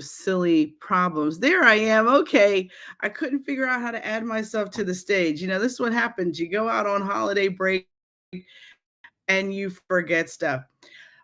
silly problems. There I am. Okay. I couldn't figure out how to add myself to the stage. This is what happens. You go out on holiday break and you forget stuff.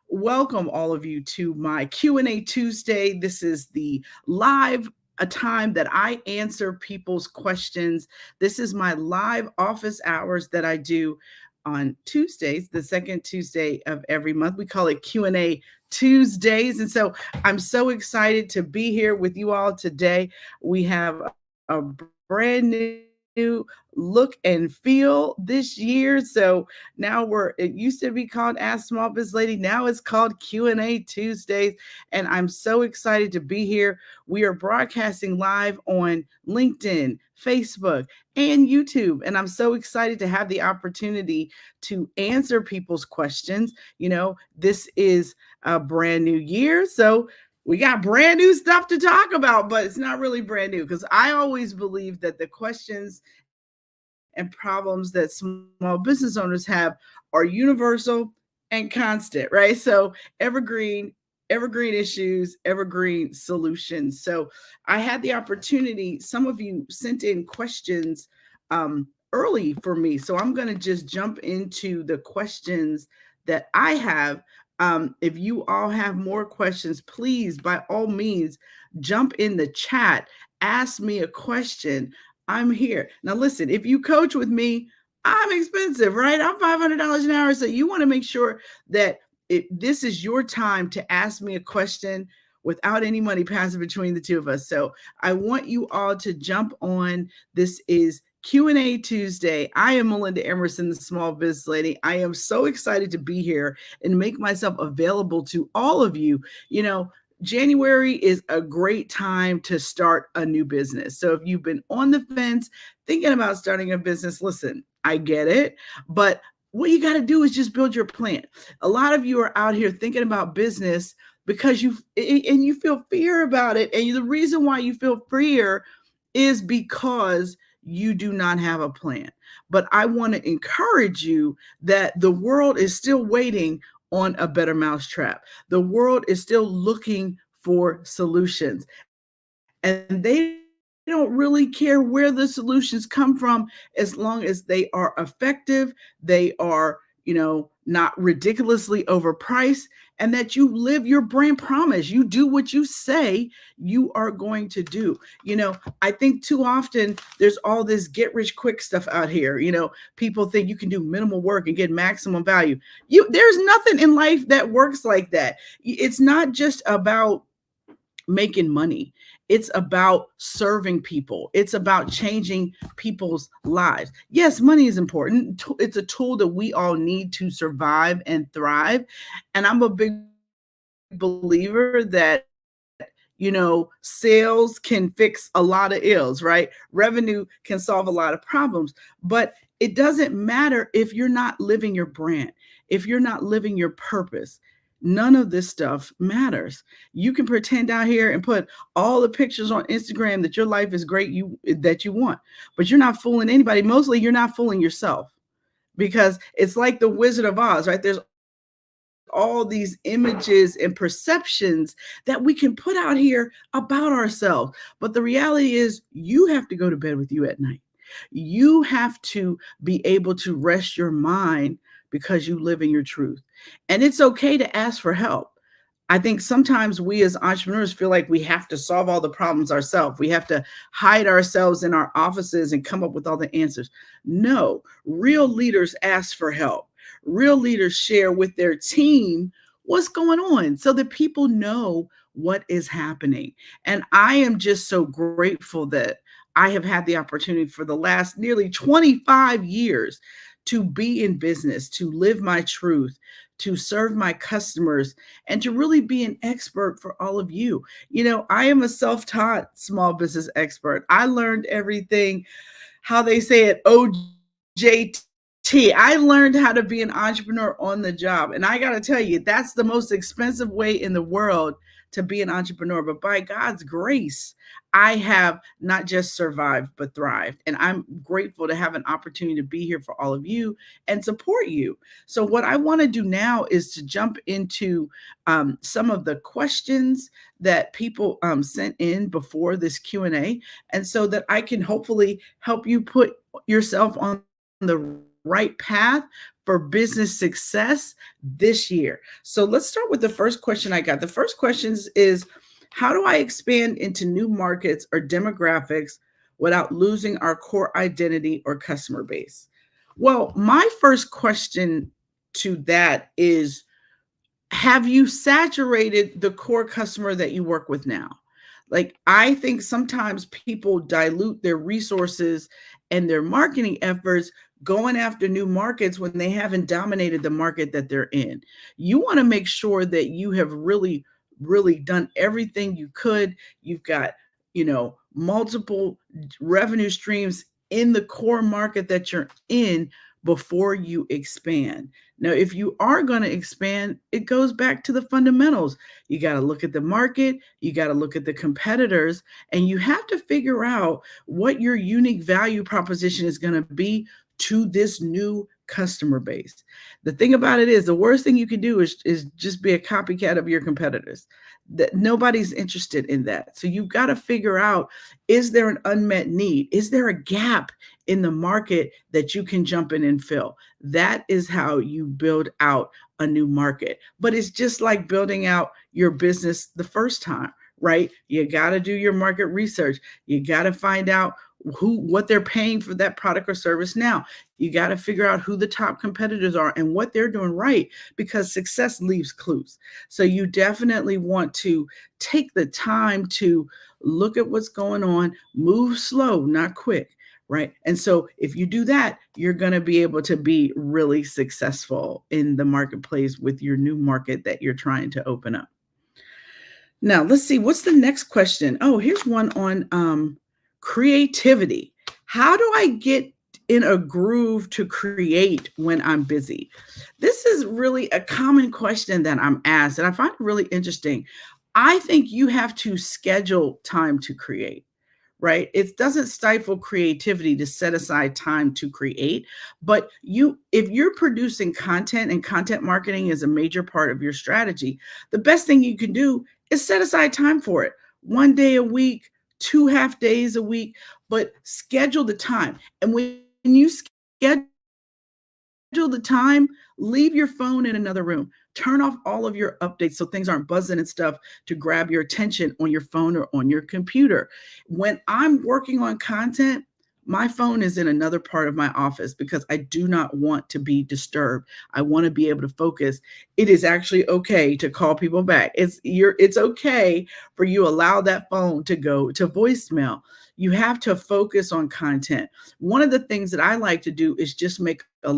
Welcome all of you to my Q&A Tuesday. This is the live a time that I answer people's questions. This is my live office hours that I do on Tuesdays, the second Tuesday of every month. We call it Q&A Tuesdays. And so I'm so excited to be here with you all today. We have a brand new look and feel this year. So now it used to be called Ask Small Biz Lady. Now it's called Q&A Tuesdays. And I'm so excited to be here. We are broadcasting live on LinkedIn, Facebook, and YouTube. And I'm so excited to have the opportunity to answer people's questions. This is a brand new year. So we got brand new stuff to talk about, but it's not really brand new because I always believe that the questions and problems that small business owners have are universal and constant, right? So evergreen issues, evergreen solutions. So I had the opportunity, some of you sent in questions early for me. So I'm going to just jump into the questions that I have. If you all have more questions, please, by all means, jump in the chat, ask me a question. I'm here. Now, listen, if you coach with me, I'm expensive, right? I'm $500 an hour. So you want to make sure that this is your time to ask me a question without any money passing between the two of us. So I want you all to jump on. This is Q&A Tuesday. I am Melinda Emerson, the Small Biz Lady. I am so excited to be here and make myself available to all of you. January is a great time to start a new business. So if you've been on the fence thinking about starting a business, listen, I get it, but what you got to do is just build your plan. A lot of you are out here thinking about business because you feel fear about it. And the reason why you feel fear is because you do not have a plan. But I want to encourage you that the world is still waiting on a better mousetrap. The world is still looking for solutions. And they don't really care where the solutions come from as long as they are effective, they are, not ridiculously overpriced, and that you live your brand promise. You do what you say you are going to do. I think too often there's all this get rich quick stuff out here. People think you can do minimal work and get maximum value. There's nothing in life that works like that. It's not just about making money. It's about serving people. It's about changing people's lives. Yes, money is important. It's a tool that we all need to survive and thrive. And I'm a big believer that, sales can fix a lot of ills, right? Revenue can solve a lot of problems, but it doesn't matter if you're not living your brand, if you're not living your purpose. None of this stuff matters. You can pretend out here and put all the pictures on Instagram that your life is great, that you want, but you're not fooling anybody. Mostly you're not fooling yourself, because it's like the Wizard of Oz, right? There's all these images and perceptions that we can put out here about ourselves. But the reality is you have to go to bed with you at night. You have to be able to rest your mind because you live in your truth. And it's okay to ask for help. I think sometimes we as entrepreneurs feel like we have to solve all the problems ourselves. We have to hide ourselves in our offices and come up with all the answers. No, real leaders ask for help. Real leaders share with their team what's going on so that people know what is happening. And I am just so grateful that I have had the opportunity for the last nearly 25 years to be in business, to live my truth, to serve my customers, and to really be an expert for all of you. I am a self taught small business expert. I learned everything, how they say it, OJT, I learned how to be an entrepreneur on the job. And I got to tell you, that's the most expensive way in the world to be an entrepreneur. But by God's grace, I have not just survived, but thrived. And I'm grateful to have an opportunity to be here for all of you and support you. So, what I want to do now is to jump into some of the questions that people sent in before this Q&A, and so that I can hopefully help you put yourself on the right path for business success this year. So let's start with the first question I got. The first question is, how do I expand into new markets or demographics without losing our core identity or customer base? Well, my first question to that is, have you saturated the core customer that you work with now? Like, I think sometimes people dilute their resources and their marketing efforts going after new markets when they haven't dominated the market that they're in. You want to make sure that you have really, really done everything you could. You've got, multiple revenue streams in the core market that you're in before you expand. Now, if you are going to expand, it goes back to the fundamentals. You got to look at the market, you got to look at the competitors, and you have to figure out what your unique value proposition is going to be to this new customer base. The thing about it is, the worst thing you can do is just be a copycat of your competitors. That nobody's interested in that. So you've got to figure out, is there an unmet need? Is there a gap in the market that you can jump in and fill? That is how you build out a new market. But it's just like building out your business the first time, right? You got to do your market research. You got to find out what they're paying for that product or service now. You got to figure out who the top competitors are and what they're doing right, because success leaves clues. So you definitely want to take the time to look at what's going on, move slow, not quick, right? And so if you do that, you're going to be able to be really successful in the marketplace with your new market that you're trying to open up. Now, let's see, what's the next question? Oh, here's one on creativity. How do I get in a groove to create when I'm busy? This is really a common question that I'm asked, and I find it really interesting. I think you have to schedule time to create, right? It doesn't stifle creativity to set aside time to create, but if you're producing content and content marketing is a major part of your strategy, the best thing you can do is set aside time for it. 1 day a week, 2 half days a week, but schedule the time. And when you schedule the time, leave your phone in another room. Turn off all of your updates so things aren't buzzing and stuff to grab your attention on your phone or on your computer. When I'm working on content, my phone is in another part of my office because I do not want to be disturbed. I want to be able to focus. It is actually okay to call people back. It's okay for you allow that phone to go to voicemail. You have to focus on content. One of the things that I like to do is just make a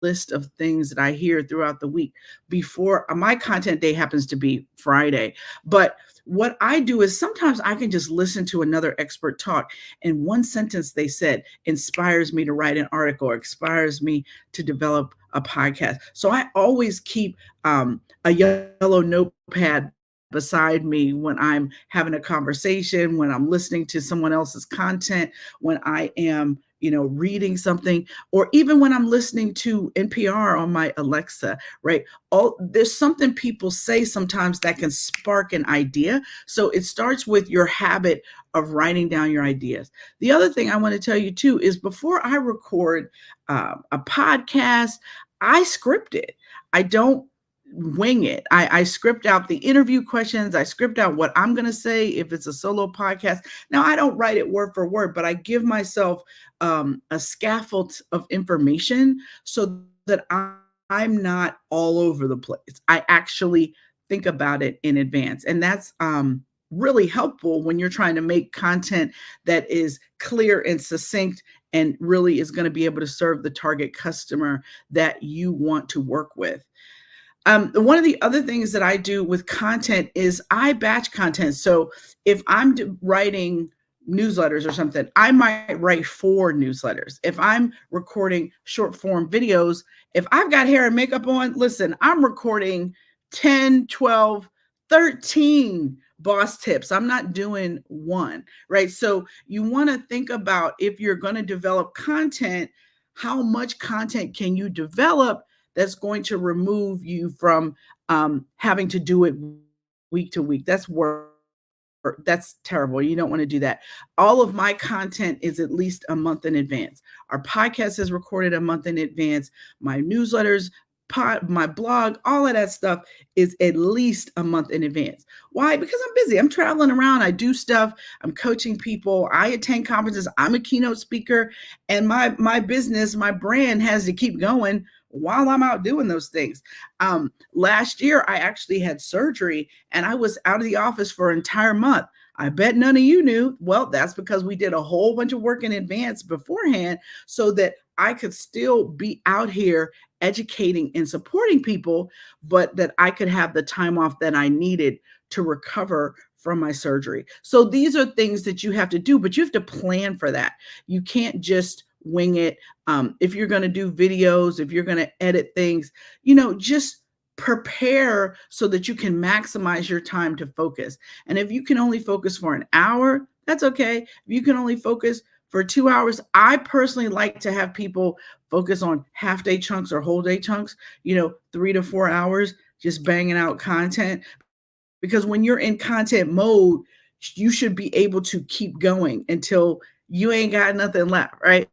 list of things that I hear throughout the week before my content day happens to be Friday. But what I do is sometimes I can just listen to another expert talk, and one sentence they said inspires me to write an article or inspires me to develop a podcast. So I always keep a yellow notepad beside me when I'm having a conversation, when I'm listening to someone else's content, when I am reading something, or even when I'm listening to NPR on my Alexa, right? There's something people say sometimes that can spark an idea. So it starts with your habit of writing down your ideas. The other thing I want to tell you too is before I record a podcast, I script it. I don't wing it. I script out the interview questions. I script out what I'm going to say if it's a solo podcast. Now, I don't write it word for word, but I give myself a scaffold of information so that I'm not all over the place. I actually think about it in advance. And that's really helpful when you're trying to make content that is clear and succinct and really is going to be able to serve the target customer that you want to work with. One of the other things that I do with content is I batch content. So if I'm writing newsletters or something, I might write 4 newsletters. If I'm recording short form videos, if I've got hair and makeup on, listen, I'm recording 10, 12, 13 boss tips. I'm not doing one, right? So you want to think about, if you're going to develop content, how much content can you develop that's going to remove you from having to do it week to week. That's terrible. You don't want to do that. All of my content is at least a month in advance. Our podcast is recorded a month in advance. My newsletters, my blog, all of that stuff is at least a month in advance. Why? Because I'm busy. I'm traveling around. I do stuff. I'm coaching people. I attend conferences. I'm a keynote speaker, and my business, my brand has to keep going while I'm out doing those things. Last year, I actually had surgery and I was out of the office for an entire month. I bet none of you knew. Well, that's because we did a whole bunch of work in advance beforehand so that I could still be out here educating and supporting people, but that I could have the time off that I needed to recover from my surgery. So these are things that you have to do, but you have to plan for that. You can't just wing it. If you're going to do videos, if you're going to edit things, just prepare so that you can maximize your time to focus. And if you can only focus for an hour, that's okay. If you can only focus for 2 hours, I personally like to have people focus on half day chunks or whole day chunks, 3 to 4 hours, just banging out content. Because when you're in content mode, you should be able to keep going until you ain't got nothing left, right?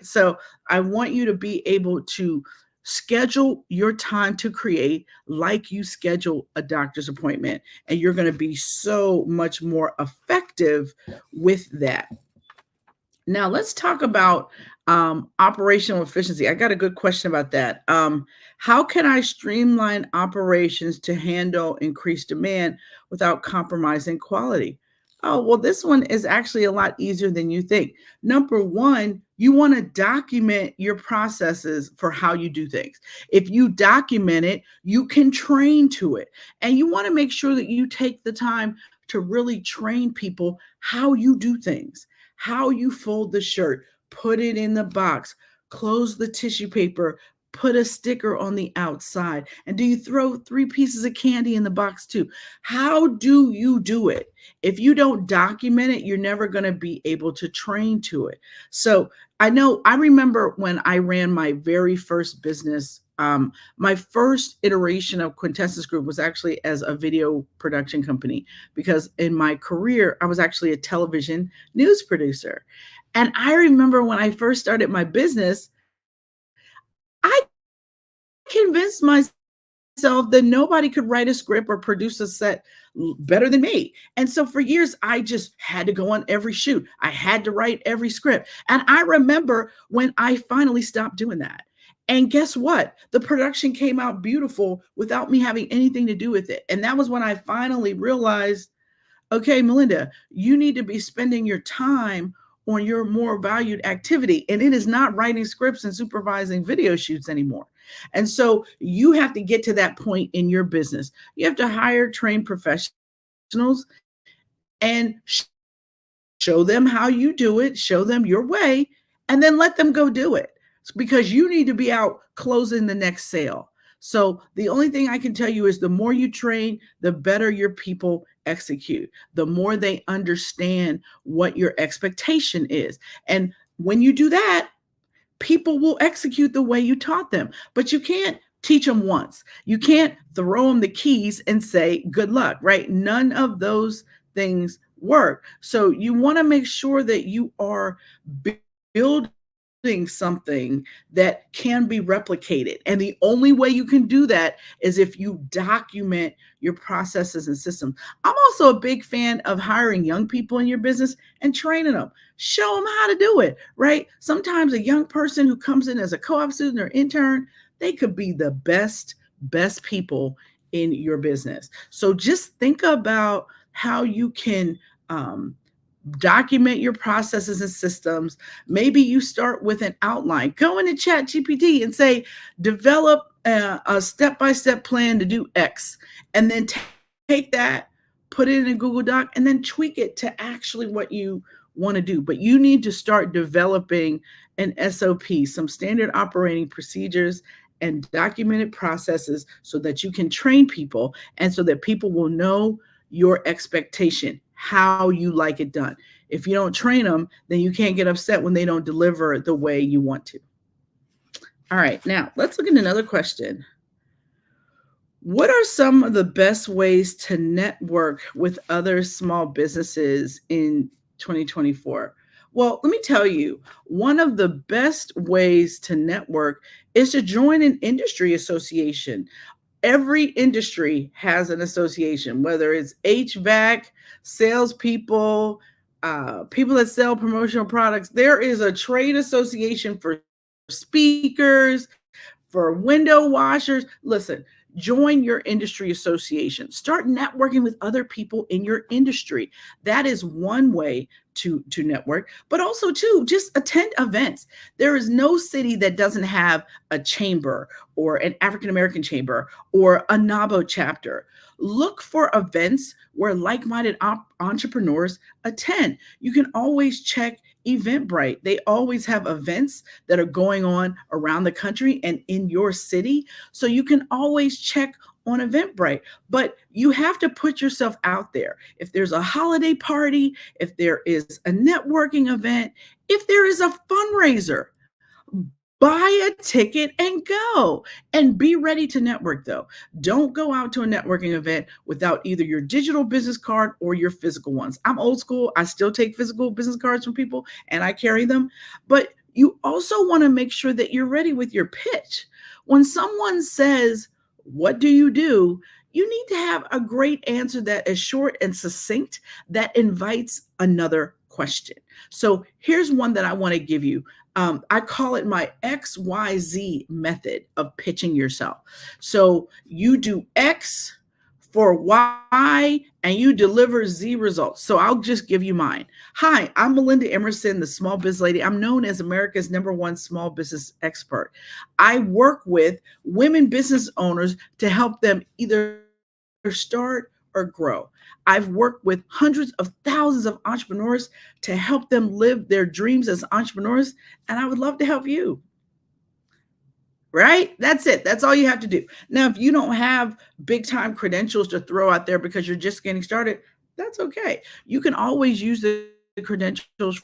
So I want you to be able to schedule your time to create like you schedule a doctor's appointment, and you're going to be so much more effective with that. Now let's talk about operational efficiency. I got a good question about that. How can I streamline operations to handle increased demand without compromising quality? Oh, well, this one is actually a lot easier than you think. Number one, you want to document your processes for how you do things. If you document it, you can train to it. And you want to make sure that you take the time to really train people how you do things, how you fold the shirt, put it in the box, close the tissue paper, put a sticker on the outside. And do you throw 3 pieces of candy in the box too? How do you do it? If you don't document it, you're never going to be able to train to it. So I remember when I ran my very first business, my first iteration of Quintessence Group was actually as a video production company, because in my career, I was actually a television news producer. And I remember when I first started my business, I convinced myself that nobody could write a script or produce a set better than me. And so for years, I just had to go on every shoot. I had to write every script. And I remember when I finally stopped doing that. And guess what? The production came out beautiful without me having anything to do with it. And that was when I finally realized, okay, Melinda, you need to be spending your time on your more valued activity. And it is not writing scripts and supervising video shoots anymore. And so you have to get to that point in your business. You have to hire trained professionals and show them how you do it, show them your way, and then let them go do it, because you need to be out closing the next sale. So the only thing I can tell you is the more you train, the better your people execute, the more they understand what your expectation is. And when you do that, people will execute the way you taught them. But you can't teach them once. You can't throw them the keys and say, good luck, right? None of those things work. So you want to make sure that you are building something that can be replicated. And the only way you can do that is if you document your processes and systems. I'm also a big fan of hiring young people in your business and training them. Show them how to do it, right? Sometimes a young person who comes in as a co-op student or intern, they could be the best people in your business. So just think about how you can document your processes and systems. Maybe you start with an outline. Go into Chat GPT and say, develop a step-by-step plan to do X, and then take that, put it in a Google Doc, and then tweak it to actually what you want to do. But you need to start developing an SOP, some standard operating procedures and documented processes so that you can train people and so that people will know your expectation, how you like it done. If you don't train them, then you can't get upset when they don't deliver the way you want to. All right, now let's look at another question. What are some of the best ways to network with other small businesses in 2024? Well, let me tell you, one of the best ways to network is to join an industry association. Every industry has an association, whether it's HVAC, salespeople, people that sell promotional products. There is a trade association for speakers, for window washers. Listen, join your industry association. Start networking with other people in your industry. That is one way to network, but also too, just attend events. There is no city that doesn't have a chamber or an African American chamber or a NABO chapter. Look for events where like-minded entrepreneurs attend. You can always check Eventbrite. They always have events that are going on around the country and in your city. So you can always check on Eventbrite, but you have to put yourself out there. If there's a holiday party, if there is a networking event, if there is a fundraiser, buy a ticket and go, and be ready to network though. Don't go out to a networking event without either your digital business card or your physical ones. I'm old school. I still take physical business cards from people and I carry them, but you also want to make sure that you're ready with your pitch. When someone says, "What do you do?" you need to have a great answer that is short and succinct that invites another question. So here's one that I want to give you. I call it my XYZ method of pitching yourself. So you do X for Y and you deliver Z results. So I'll just give you mine. Hi, I'm Melinda Emerson, the Small Biz Lady. I'm known as America's #1 small business expert. I work with women business owners to help them either start or grow. I've worked with hundreds of thousands of entrepreneurs to help them live their dreams as entrepreneurs, and I would love to help you. Right? That's it. That's all you have to do. Now, if you don't have big time credentials to throw out there because you're just getting started, that's okay. You can always use the credentials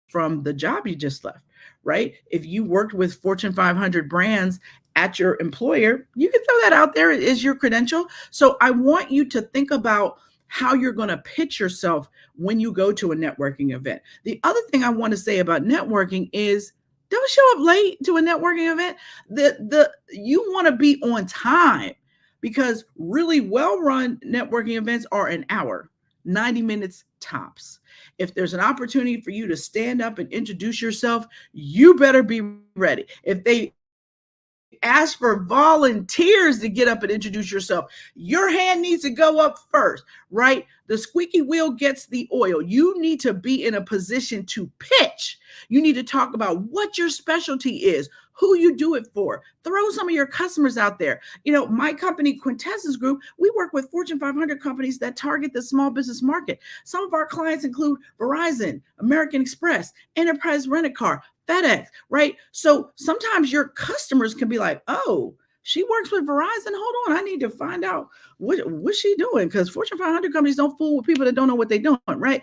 from the job you just left, right? If you worked with Fortune 500 brands at your employer, you can throw that out there as your credential. So I want you to think about how you're going to pitch yourself when you go to a networking event. The other thing I want to say about networking is don't show up late to a networking event. You want to be on time because really well-run networking events are an hour, 90 minutes tops. If there's an opportunity for you to stand up and introduce yourself, you better be ready. If they ask for volunteers to get up and introduce yourself, your hand needs to go up first, right? The squeaky wheel gets the oil. You need to be in a position to pitch. You need to talk about what your specialty is, who you do it for. Throw some of your customers out there. My company, Quintessence Group, we work with Fortune 500 companies that target the small business market. Some of our clients include Verizon, American Express, Enterprise Rent-A-Car, FedEx, right? So sometimes your customers can be like, "Oh, she works with Verizon. Hold on, I need to find out what's she doing?" Because Fortune 500 companies don't fool with people that don't know what they're doing, right?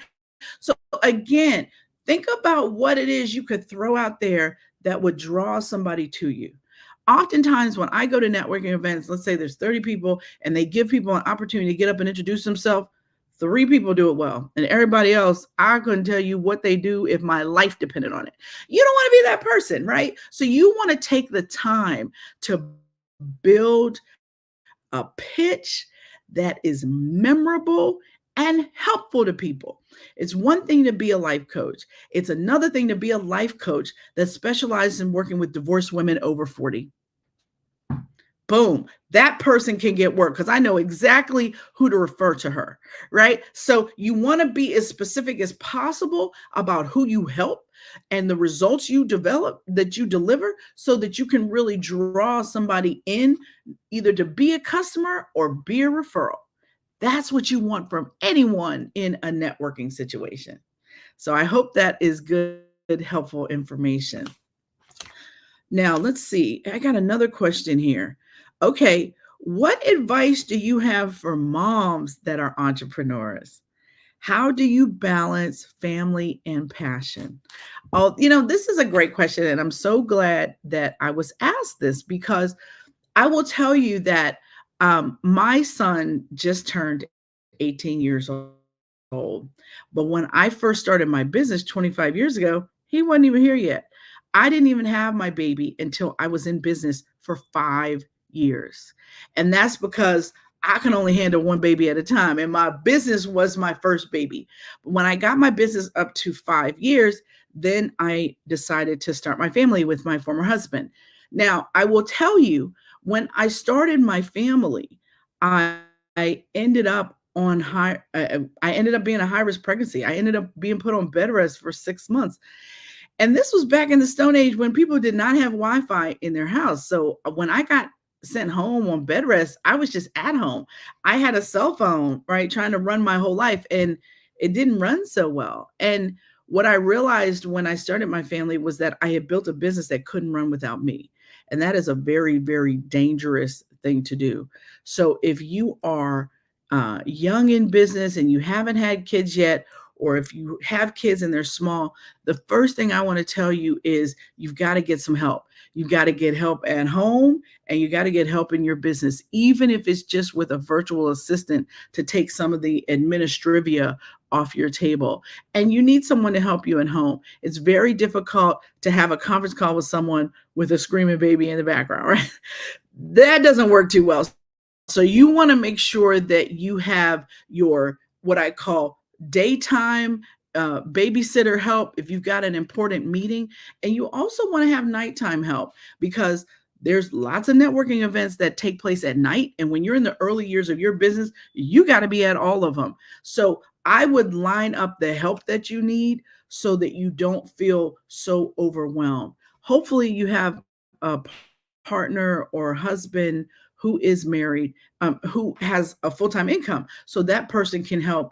So again, think about what it is you could throw out there that would draw somebody to you. Oftentimes, when I go to networking events, let's say there's 30 people and they give people an opportunity to get up and introduce themselves. 3 people do it well, and everybody else, I couldn't tell you what they do if my life depended on it. You don't want to be that person, right? So you want to take the time to build a pitch that is memorable and helpful to people. It's one thing to be a life coach. It's another thing to be a life coach that specializes in working with divorced women over 40. Boom, that person can get work because I know exactly who to refer to her, right? So you want to be as specific as possible about who you help and the results you develop that you deliver so that you can really draw somebody in either to be a customer or be a referral. That's what you want from anyone in a networking situation. So I hope that is good, helpful information. Now, let's see. I got another question here. Okay, what advice do you have for moms that are entrepreneurs? How do you balance family and passion? Oh, this is a great question. And I'm so glad that I was asked this because I will tell you that my son just turned 18 years old. But when I first started my business 25 years ago, he wasn't even here yet. I didn't even have my baby until I was in business for 5 years. And that's because I can only handle one baby at a time. And my business was my first baby. But when I got my business up to 5 years, then I decided to start my family with my former husband. Now, I will tell you, when I started my family, I ended up on I ended up being a high risk pregnancy. I ended up being put on bed rest for 6 months. And this was back in the Stone Age when people did not have Wi-Fi in their house. So when I got sent home on bed rest, I was just at home. I had a cell phone, right, trying to run my whole life, and it didn't run so well. And what I realized when I started my family was that I had built a business that couldn't run without me. And that is a very, very dangerous thing to do. So if you are young in business and you haven't had kids yet, or if you have kids and they're small, the first thing I want to tell you is you've got to get some help. You've got to get help at home and you got to get help in your business, even if it's just with a virtual assistant to take some of the administrivia off your table. And you need someone to help you at home. It's very difficult to have a conference call with someone with a screaming baby in the background, right? That doesn't work too well. So you want to make sure that you have your, what I call, daytime babysitter help if you've got an important meeting. And you also want to have nighttime help because there's lots of networking events that take place at night. And when you're in the early years of your business, you got to be at all of them. So I would line up the help that you need so that you don't feel so overwhelmed. Hopefully, you have a partner or husband who is married, who has a full-time income. So that person can help,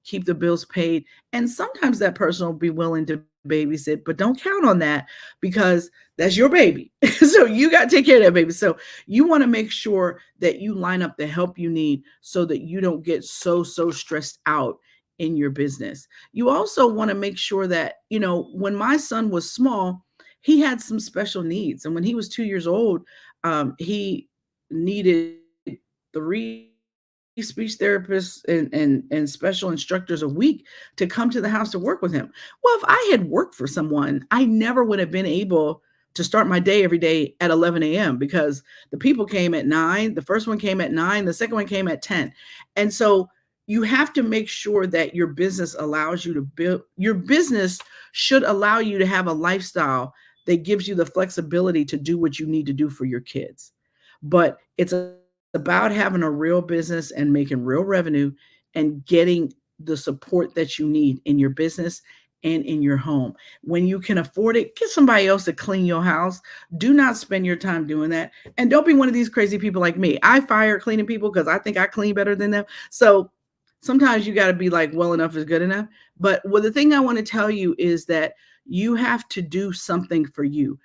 keep the bills paid. And sometimes that person will be willing to babysit, but don't count on that because that's your baby. So you got to take care of that baby. So you want to make sure that you line up the help you need so that you don't get so stressed out in your business. You also want to make sure that, when my son was small, he had some special needs. And when he was 2 years old, he needed 3 speech therapists and special instructors a week to come to the house to work with him. Well, if I had worked for someone, I never would have been able to start my day every day at 11 a.m. because the people came at 9. The first one came at 9. The second one came at 10. And so you have to make sure that your business allows you to build, your business should allow you to have a lifestyle that gives you the flexibility to do what you need to do for your kids. But it's about having a real business and making real revenue and getting the support that you need in your business and in your home. When you can afford it, get somebody else to clean your house. Do not spend your time doing that. And don't be one of these crazy people like me. I fire cleaning people because I think I clean better than them. So sometimes you got to be like, well enough is good enough. But the thing I want to tell you is that you have to do something for you.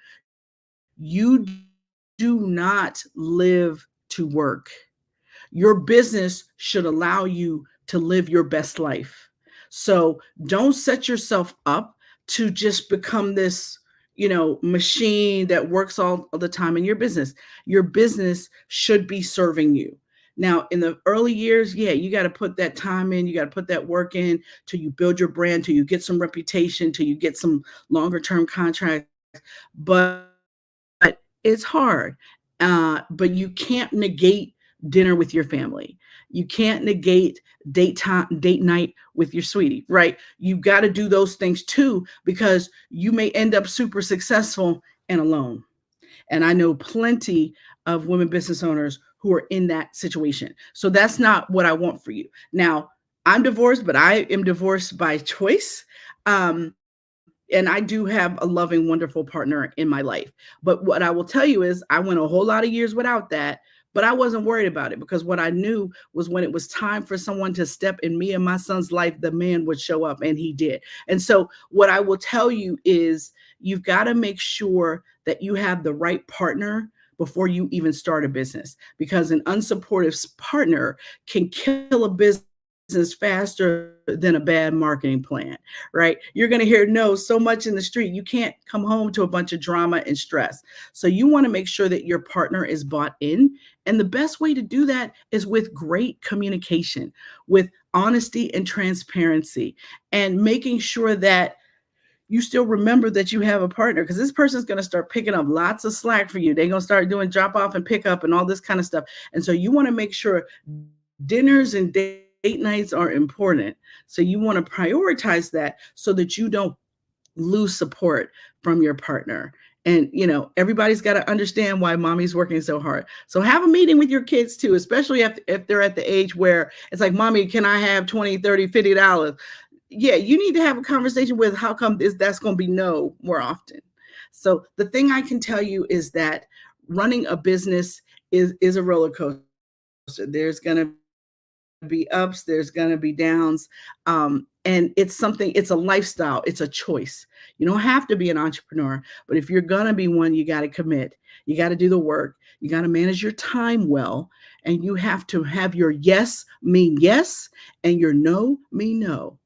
You do not live to work. Your business should allow you to live your best life. So don't set yourself up to just become this, machine that works all the time in your business. Your business should be serving you. Now, in the early years, yeah, you got to put that time in, you got to put that work in till you build your brand, till you get some reputation, till you get some longer term contracts. But it's hard. But you can't negate dinner with your family. You can't negate date night with your sweetie, right? You got to do those things too because you may end up super successful and alone. And I know plenty of women business owners who are in that situation. So that's not what I want for you. Now, I'm divorced, but I am divorced by choice. And I do have a loving, wonderful partner in my life. But what I will tell you is, I went a whole lot of years without that But I wasn't worried about it because what I knew was when it was time for someone to step in me and my son's life, the man would show up, and he did. And so, what I will tell you is you've got to make sure that you have the right partner before you even start a business, because an unsupportive partner can kill a business faster than a bad marketing plan, right? You're going to hear no so much in the street. You can't come home to a bunch of drama and stress. So you want to make sure that your partner is bought in. And the best way to do that is with great communication, with honesty and transparency, and making sure that you still remember that you have a partner, because this person's going to start picking up lots of slack for you. They're going to start doing drop off and pick up and all this kind of stuff. And so you want to make sure dinners and date nights are important. So you want to prioritize that so that you don't lose support from your partner. And, everybody's got to understand why mommy's working so hard. So have a meeting with your kids too, especially if they're at the age where it's like, mommy, can I have 20, 30, $50? Yeah, you need to have a conversation with how come that's going to be no more often. So the thing I can tell you is that running a business is a roller coaster. There's going to be ups, there's going to be downs. And it's a lifestyle, it's a choice. You don't have to be an entrepreneur, but if you're going to be one, you got to commit. You got to do the work. You got to manage your time well. And you have to have your yes mean yes and your no mean no.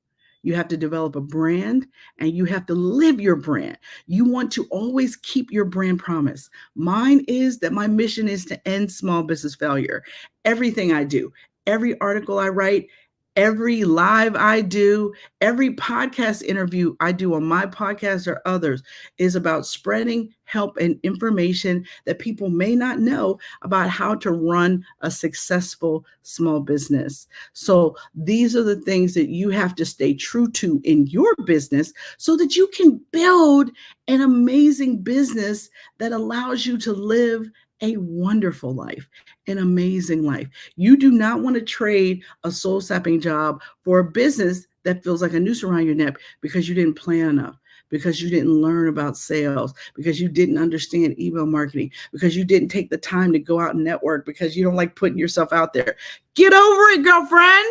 You have to develop a brand and you have to live your brand. You want to always keep your brand promise. Mine is that my mission is to end small business failure. Everything I do, every article I write, every live I do, every podcast interview I do on my podcast or others is about spreading help and information that people may not know about how to run a successful small business. So these are the things that you have to stay true to in your business so that you can build an amazing business that allows you to live a wonderful life, an amazing life. You do not want to trade a soul sapping job for a business that feels like a noose around your neck because you didn't plan enough, because you didn't learn about sales, because you didn't understand email marketing, because you didn't take the time to go out and network, because you don't like putting yourself out there. Get over it, girlfriend.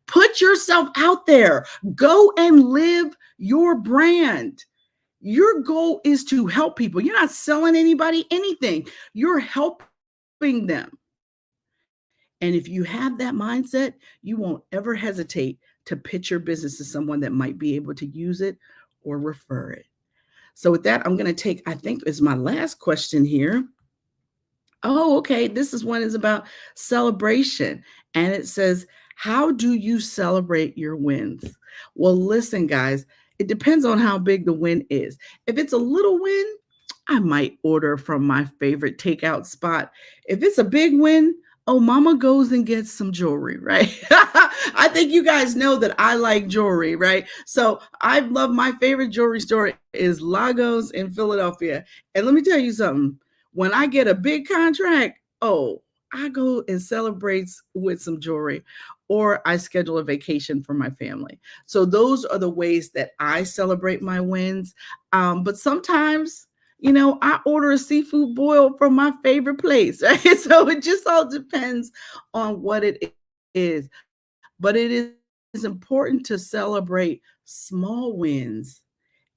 Put yourself out there. Go and live your brand. Your goal is to help people. You're not selling anybody anything. You're helping them. And if you have that mindset, you won't ever hesitate to pitch your business to someone that might be able to use it or refer it. So with that, I'm going to take, I think is my last question here. Oh, okay. This is one is about celebration. And it says, how do you celebrate your wins? Well, listen, guys, it depends on how big the win is. If it's a little win, I might order from my favorite takeout spot. If it's a big win, oh, mama goes and gets some jewelry, right? I think you guys know that I like jewelry, right? So I love my favorite jewelry store is Lagos in Philadelphia. And let me tell you something. When I get a big contract, oh, I go and celebrate with some jewelry, or I schedule a vacation for my family. So those are the ways that I celebrate my wins. But sometimes, I order a seafood boil from my favorite place, right? So it just all depends on what it is. But it is important to celebrate small wins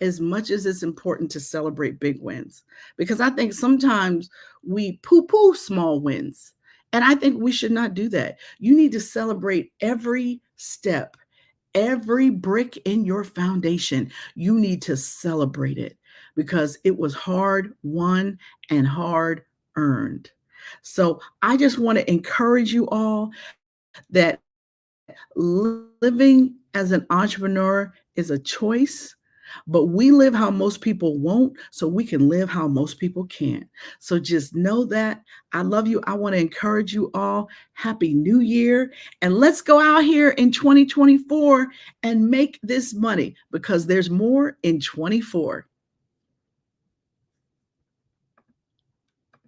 as much as it's important to celebrate big wins. Because I think sometimes we poo-poo small wins. And I think we should not do that. You need to celebrate every step, every brick in your foundation. You need to celebrate it because it was hard won and hard earned. So I just want to encourage you all that living as an entrepreneur is a choice, but we live how most people won't, so we can live how most people can't. So just know that. I love you. I want to encourage you all. Happy New Year. And let's go out here in 2024 and make this money because there's more in 24.